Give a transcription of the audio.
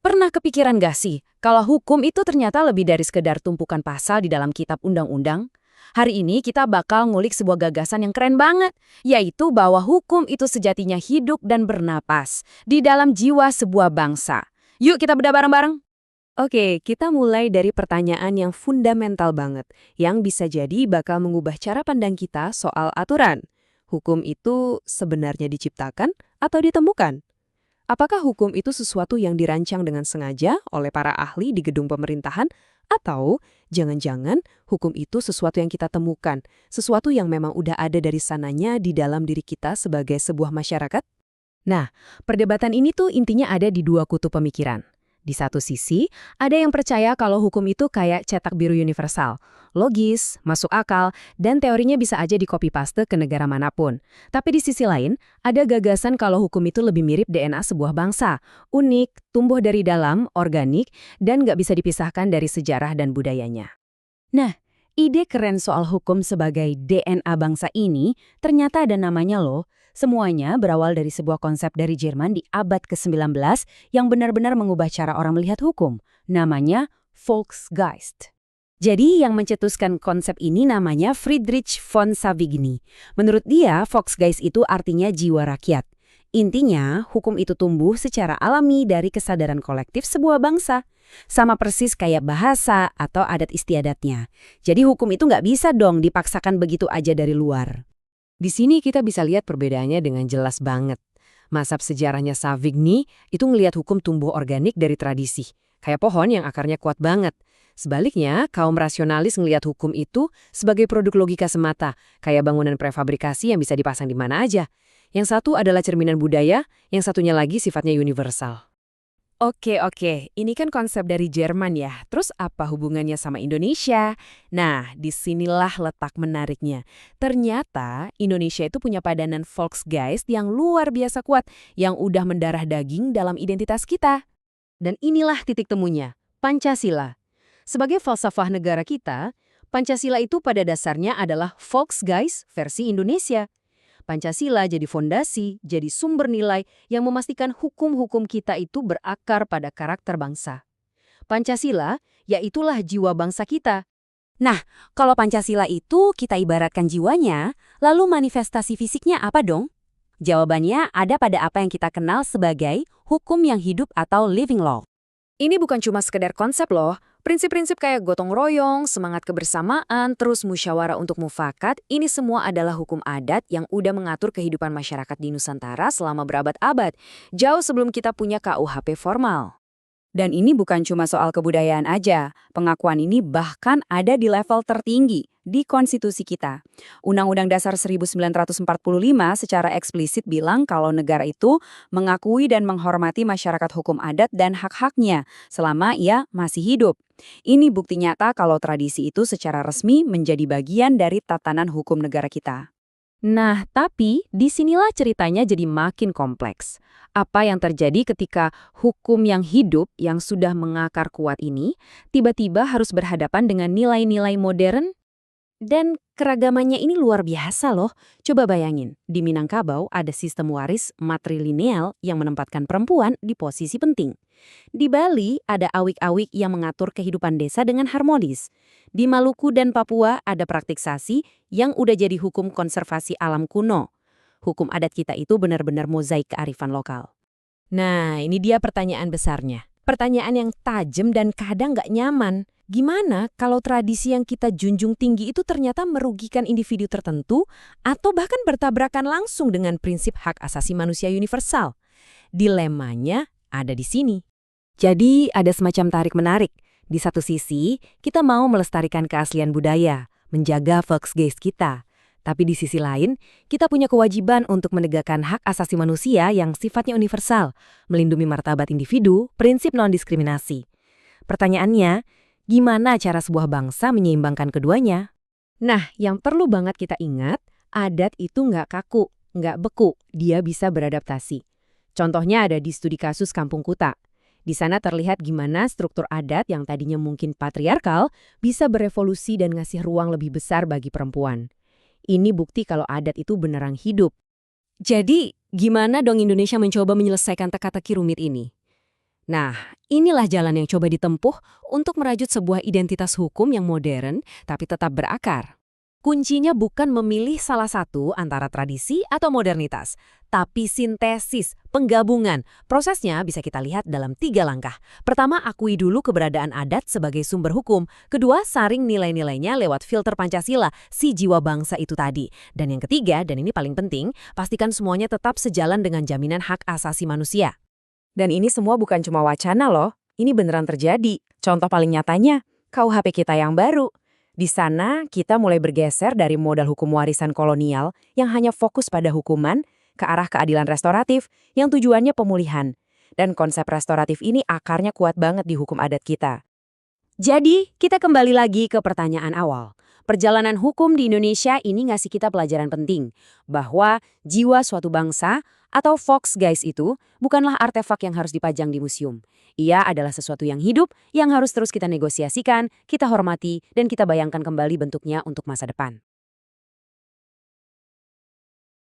Pernah kepikiran gak sih, kalau hukum itu ternyata lebih dari sekedar tumpukan pasal di dalam kitab undang-undang? Hari ini kita bakal ngulik sebuah gagasan yang keren banget, yaitu bahwa hukum itu sejatinya hidup dan bernapas di dalam jiwa sebuah bangsa. Yuk kita bedah bareng-bareng. Oke, kita mulai dari pertanyaan yang fundamental banget, yang bisa jadi bakal mengubah cara pandang kita soal aturan. Hukum itu sebenarnya diciptakan atau ditemukan? Apakah hukum itu sesuatu yang dirancang dengan sengaja oleh para ahli di gedung pemerintahan? Atau jangan-jangan hukum itu sesuatu yang kita temukan, sesuatu yang memang udah ada dari sananya di dalam diri kita sebagai sebuah masyarakat? Nah, perdebatan ini tuh intinya ada di dua kutub pemikiran. Di satu sisi, ada yang percaya kalau hukum itu kayak cetak biru universal, logis, masuk akal, dan teorinya bisa aja di-copy-paste ke negara manapun. Tapi di sisi lain, ada gagasan kalau hukum itu lebih mirip DNA sebuah bangsa, unik, tumbuh dari dalam, organik, dan nggak bisa dipisahkan dari sejarah dan budayanya. Nah, ide keren soal hukum sebagai DNA bangsa ini ternyata ada namanya loh. Semuanya berawal dari sebuah konsep dari Jerman di abad ke-19 yang benar-benar mengubah cara orang melihat hukum. Namanya Volksgeist. Jadi yang mencetuskan konsep ini namanya Friedrich von Savigny. Menurut dia, Volksgeist itu artinya jiwa rakyat. Intinya, hukum itu tumbuh secara alami dari kesadaran kolektif sebuah bangsa. Sama persis kayak bahasa atau adat istiadatnya. Jadi hukum itu nggak bisa dong dipaksakan begitu aja dari luar. Di sini kita bisa lihat perbedaannya dengan jelas banget. Mazhab sejarahnya Savigny itu ngelihat hukum tumbuh organik dari tradisi, kayak pohon yang akarnya kuat banget. Sebaliknya, kaum rasionalis ngelihat hukum itu sebagai produk logika semata, kayak bangunan prefabrikasi yang bisa dipasang di mana aja. Yang satu adalah cerminan budaya, yang satunya lagi sifatnya universal. Oke, ini kan konsep dari Jerman ya. Terus apa hubungannya sama Indonesia? Nah, disinilah letak menariknya. Ternyata Indonesia itu punya padanan Volksgeist yang luar biasa kuat, yang udah mendarah daging dalam identitas kita. Dan inilah titik temunya, Pancasila. Sebagai falsafah negara kita, Pancasila itu pada dasarnya adalah Volksgeist versi Indonesia. Pancasila jadi fondasi, jadi sumber nilai yang memastikan hukum-hukum kita itu berakar pada karakter bangsa. Pancasila, yaitulah jiwa bangsa kita. Nah, kalau Pancasila itu kita ibaratkan jiwanya, lalu manifestasi fisiknya apa dong? Jawabannya ada pada apa yang kita kenal sebagai hukum yang hidup atau living law. Ini bukan cuma sekedar konsep loh. Prinsip-prinsip kayak gotong royong, semangat kebersamaan, terus musyawarah untuk mufakat, ini semua adalah hukum adat yang udah mengatur kehidupan masyarakat di Nusantara selama berabad-abad, jauh sebelum kita punya KUHP formal. Dan ini bukan cuma soal kebudayaan aja. Pengakuan ini bahkan ada di level tertinggi, di konstitusi kita. Undang-Undang Dasar 1945 secara eksplisit bilang kalau negara itu mengakui dan menghormati masyarakat hukum adat dan hak-haknya selama ia masih hidup. Ini bukti nyata kalau tradisi itu secara resmi menjadi bagian dari tatanan hukum negara kita. Nah, tapi disinilah ceritanya jadi makin kompleks. Apa yang terjadi ketika hukum yang hidup yang sudah mengakar kuat ini tiba-tiba harus berhadapan dengan nilai-nilai modern? Dan keragamannya ini luar biasa loh. Coba bayangin, di Minangkabau ada sistem waris matrilineal yang menempatkan perempuan di posisi penting. Di Bali ada awik-awik yang mengatur kehidupan desa dengan harmonis. Di Maluku dan Papua ada praktik sasi yang udah jadi hukum konservasi alam kuno. Hukum adat kita itu benar-benar mozaik kearifan lokal. Nah, ini dia pertanyaan besarnya. Pertanyaan yang tajam dan kadang nggak nyaman. Gimana kalau tradisi yang kita junjung tinggi itu ternyata merugikan individu tertentu atau bahkan bertabrakan langsung dengan prinsip hak asasi manusia universal? Dilemanya ada di sini. Jadi ada semacam tarik-menarik. Di satu sisi, kita mau melestarikan keaslian budaya, menjaga Volksgeist kita. Tapi di sisi lain, kita punya kewajiban untuk menegakkan hak asasi manusia yang sifatnya universal, melindungi martabat individu, prinsip non-diskriminasi. Pertanyaannya, gimana cara sebuah bangsa menyeimbangkan keduanya? Nah, yang perlu banget kita ingat, adat itu nggak kaku, nggak beku, dia bisa beradaptasi. Contohnya ada di studi kasus Kampung Kuta. Di sana terlihat gimana struktur adat yang tadinya mungkin patriarkal bisa berevolusi dan ngasih ruang lebih besar bagi perempuan. Ini bukti kalau adat itu beneran hidup. Jadi, gimana dong Indonesia mencoba menyelesaikan teka-teki rumit ini? Nah, inilah jalan yang coba ditempuh untuk merajut sebuah identitas hukum yang modern tapi tetap berakar. Kuncinya bukan memilih salah satu antara tradisi atau modernitas, tapi sintesis, penggabungan. Prosesnya bisa kita lihat dalam 3 langkah. Pertama, akui dulu keberadaan adat sebagai sumber hukum. Kedua, saring nilai-nilainya lewat filter Pancasila, si jiwa bangsa itu tadi. Dan yang ketiga, dan ini paling penting, pastikan semuanya tetap sejalan dengan jaminan hak asasi manusia. Dan ini semua bukan cuma wacana loh, ini beneran terjadi. Contoh paling nyatanya, KUHP kita yang baru. Di sana, kita mulai bergeser dari modal hukum warisan kolonial yang hanya fokus pada hukuman ke arah keadilan restoratif yang tujuannya pemulihan. Dan konsep restoratif ini akarnya kuat banget di hukum adat kita. Jadi, kita kembali lagi ke pertanyaan awal. Perjalanan hukum di Indonesia ini ngasih kita pelajaran penting, bahwa jiwa suatu bangsa atau Fox Guys itu bukanlah artefak yang harus dipajang di museum. Ia adalah sesuatu yang hidup yang harus terus kita negosiasikan, kita hormati, dan kita bayangkan kembali bentuknya untuk masa depan.